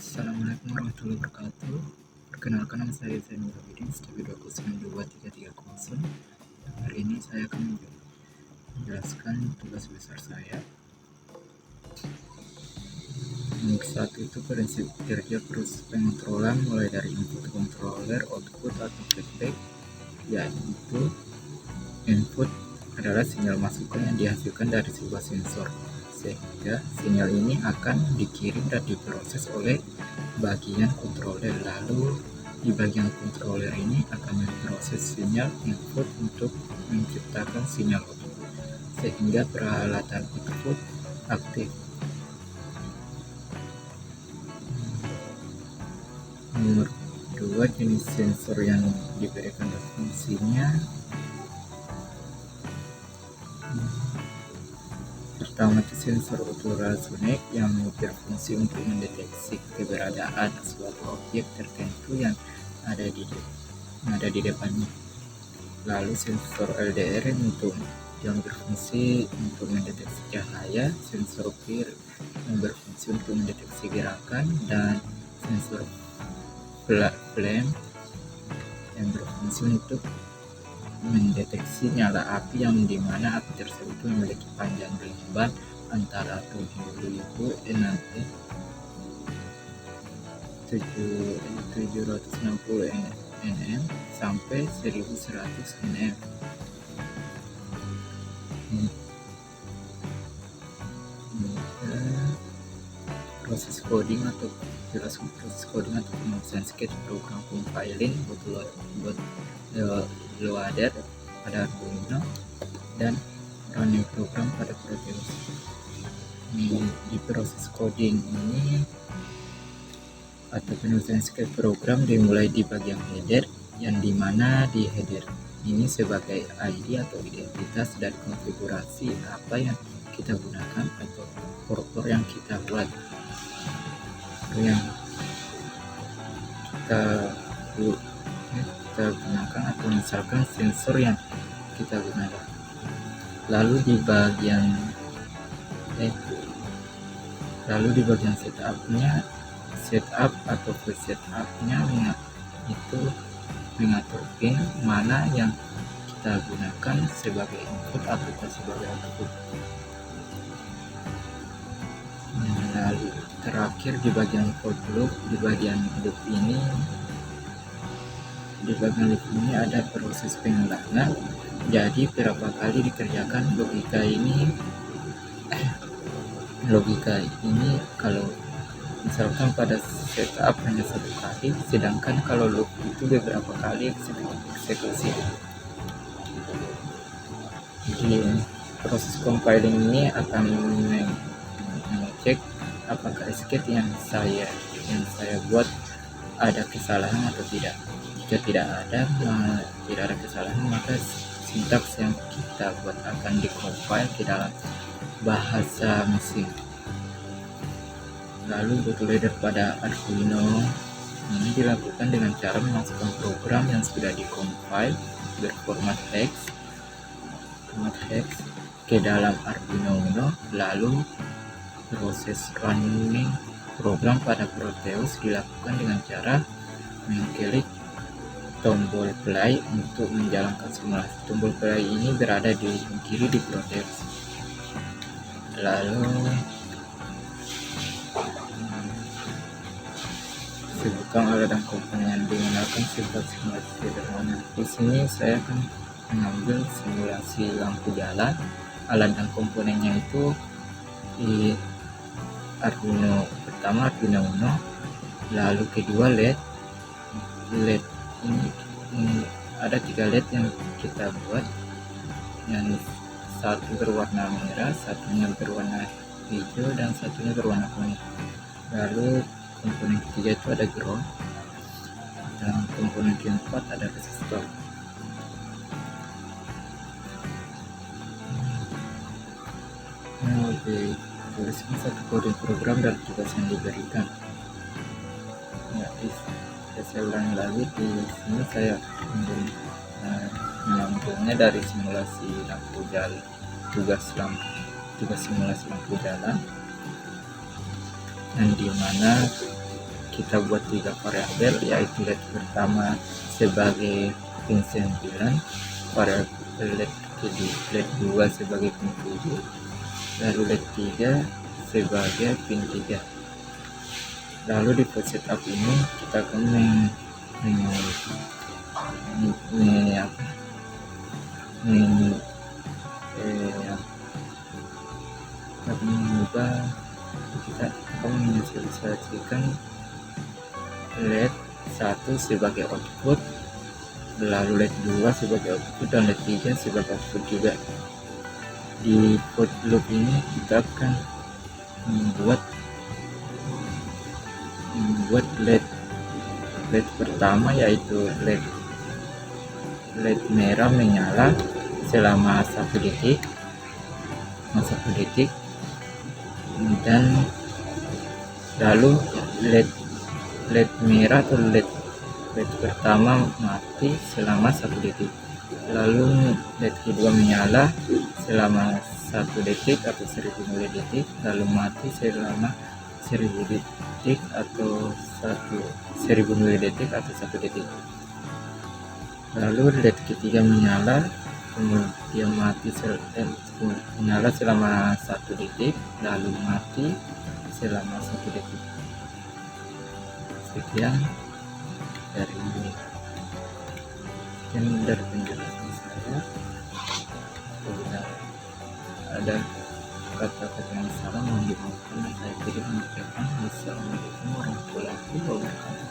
Assalamualaikum warahmatullahi wabarakatuh. Perkenalkan, nama saya Zainul Abidin, STB292330. Hari ini saya akan menjelaskan tugas besar saya. Yang satu itu prinsip kerja proses pengontrolan mulai dari input controller, output atau feedback, yaitu input adalah sinyal masukan yang dihasilkan dari sebuah sensor, sehingga sinyal ini akan dikirim dan diproses oleh bagian controller. Lalu di bagian controller ini akan memproses sinyal input untuk menciptakan sinyal output, sehingga peralatan output aktif. Nomor 2, jenis sensor yang diberikan fungsinya. Pertama itu sensor ultrasonik yang berfungsi untuk mendeteksi keberadaan suatu objek tertentu yang ada di depannya. Lalu sensor LDR yang berfungsi untuk mendeteksi cahaya, sensor FIR yang berfungsi untuk mendeteksi gerakan, dan sensor flame yang berfungsi untuk mendeteksi nyala api, yang dimana api tersebut memiliki panjang gelombang antara 760 nm sampai 1100 nm. Proses coding atau penulisan sketch program compiling bootloader pada Arduino dan running program pada Proteus. Di proses coding ini atau penulisan sketch program dimulai di bagian header, yang dimana di header ini sebagai ID atau identitas dari konfigurasi apa yang kita gunakan atau program yang kita buat, yang kita gunakan, atau misalkan sensor yang kita gunakan. Lalu di bagian setup atau setupnya itu mengatur pin mana yang kita gunakan sebagai input atau sebagai output. Lalu terakhir di bagian code loop, di bagian loop ini ada proses pengulangan. Jadi berapa kali dikerjakan logika ini kalau misalkan pada setup hanya satu kali, sedangkan kalau loop itu beberapa kali eksekusi. Jadi proses compiling ini akan mengecek apakah sketch yang saya buat ada kesalahan atau tidak. Jika tidak ada kesalahan, maka sintaks yang kita buat akan di-compile ke dalam bahasa mesin. Lalu bootloader pada Arduino ini dilakukan dengan cara memasukkan program yang sudah di-compile berformat hex ke dalam Arduino Uno. Lalu proses running program pada Proteus dilakukan dengan cara mengklik tombol play untuk menjalankan simulasi. Tombol play ini berada di ujung kiri di Proteus. Lalu sebutkan alat dan komponen yang digunakan sebagai simulasi sederhana. Di sini saya akan mengambil simulasi lampu jalan. Alat dan komponennya itu di Arduino pertama, Arduino Uno. Lalu kedua LED ini ada 3 LED yang kita buat, yang satu berwarna merah, satunya berwarna hijau, dan satunya berwarna kuning. Lalu komponen ketiga itu ada ground, dan komponen keempat ada resistor. Tuliskan satu kode program dan tugas yang diberikan. Saya ulangi lagi. Di sini saya menyambungnya dari simulasi lampu jalan, tugas simulasi lampu jalan, dan dimana kita buat 3 variabel, yaitu LED pertama sebagai pin 9, variabel LED 2 sebagai pin 7, lalu LED 3 sebagai pin 3. Lalu di port setup ini kita akan mengubah, kita akan menyesuaikan LED 1 sebagai output, lalu LED 2 sebagai output, dan LED 3 sebagai output juga. Di port loop ini kita akan membuat LED pertama, yaitu LED merah menyala selama 1 detik, dan lalu LED merah atau LED pertama mati selama 1 detik, lalu LED kedua menyala selama 1 detik atau 1000 mili-detik, lalu mati selama 1000 detik atau 1000 mili-detik atau 1 detik. Lalu LED ketiga menyala, kemudian menyala selama 1 detik, lalu mati selama 1 detik. Sekian dari penjelasan saya. Bila ada kata-kata yang salah mohon dimaafkan. Saya tidak mengucapkan wassalamualaikum warahmatullahi wabarakatuh.